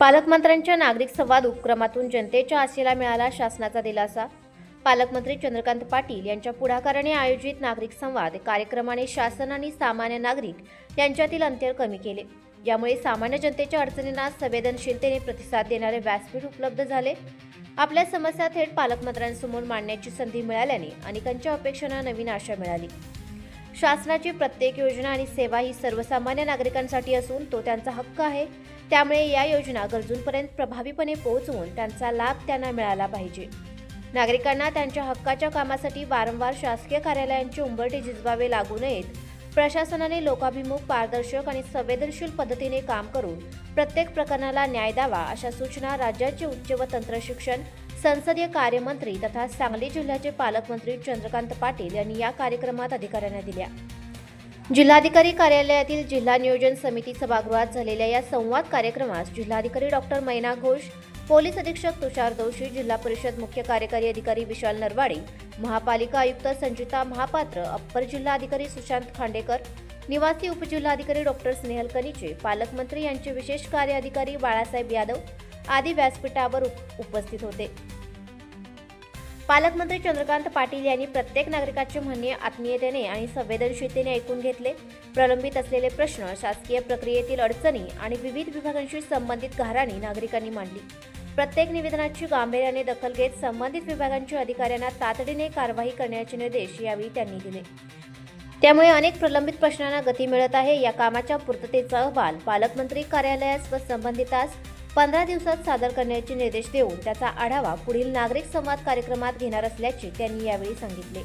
पालकमंत्र्यांच्या नागरिक संवाद उपक्रमातून जनतेच्या आशेला मिळाला शासनाचा दिलासा। पालकमंत्री चंद्रकांत पाटील यांच्या पुढाकाराने आयोजित नागरिक संवाद कार्यक्रमाने शासन आणि सामान्य नागरिक यांच्यातील अंतर कमी केले। यामुळे सामान्य जनतेच्या अडचणींना संवेदनशीलतेने प्रतिसाद देणारे व्यासपीठ उपलब्ध झाले। आपल्या समस्या थेट पालकमंत्र्यांसमोर मांडण्याची संधी मिळाल्याने अनेकांच्या अपेक्षांना नवीन आशा मिळाली। शासनाची प्रत्येक योजना आणि सेवा ही सर्वसामान्य नागरिकांसाठी असून तो त्यांचा हक्क आहे। त्यामुळे या योजना गरजूंपर्यंत प्रभावीपणे पोहोचवून त्यांचा लाभ त्यांना मिळाला पाहिजे। नागरिकांना त्यांच्या हक्काच्या कामासाठी वारंवार शासकीय कार्यालयांचे उंबरठे झिजवावे लागू नयेत। प्रशासनाने लोकाभिमुख, पारदर्शक आणि संवेदनशील पद्धतीने काम करून प्रत्येक प्रकरणाला न्याय द्यावा, अशा सूचना राज्याचे उच्च व तंत्र शिक्षण संसदीय कार्यमंत्री तथा सांगली जिल्ह्याचे पालकमंत्री चंद्रकांत पाटील यांनी या कार्यक्रमात अधिकाऱ्यांना दिल्या। जिल्हाधिकारी कार्यालयातील जिल्हा नियोजन समिती सभागृहात झालेल्या या संवाद कार्यक्रमास जिल्हाधिकारी डॉक्टर मैना घोष, पोलीस अधीक्षक तुषार दोशी, जिल्हा परिषद मुख्य कार्यकारी अधिकारी विशाल नरवाडे, महापालिका आयुक्त संजिता महापात्र, अप्पर जिल्हाधिकारी सुशांत खांडेकर, निवासी उपजिल्हाधिकारी डॉक्टर स्नेहल कनिचे, पालकमंत्री यांचे विशेष कार्य अधिकारी बाळासाहेब यादव आदी व्यासपीठावर उपस्थित होते। पालकमंत्री चंद्रकांत पाटील यांनी प्रत्येक नागरिकाचे म्हणणे आत्मीयतेने आणि संवेदनशीलतेने ऐकून घेतले। प्रलंबित असलेले प्रश्न, शासकीय प्रक्रियेतील अडचणी आणि विविध विभागांशी संबंधित गाऱ्हाणे नागरिकांनी मांडली। प्रत्येक निवेदनाची गांभीर्याने दखल घेत संबंधित विभागांच्या अधिकाऱ्यांना तातडीने कारवाई करण्याचे निर्देश यावेळी त्यांनी दिले। त्यामुळे अनेक प्रलंबित प्रश्नांना गती मिळत आहे। या कामाच्या पूर्ततेचा अहवाल पालकमंत्री कार्यालयास व संबंधितास 15 दिवसात सादर करण्याचे निर्देश देऊन त्याचा आढावा पुढील नागरिक संवाद कार्यक्रमात घेणार असल्याचे त्यांनी यावेळी सांगितले।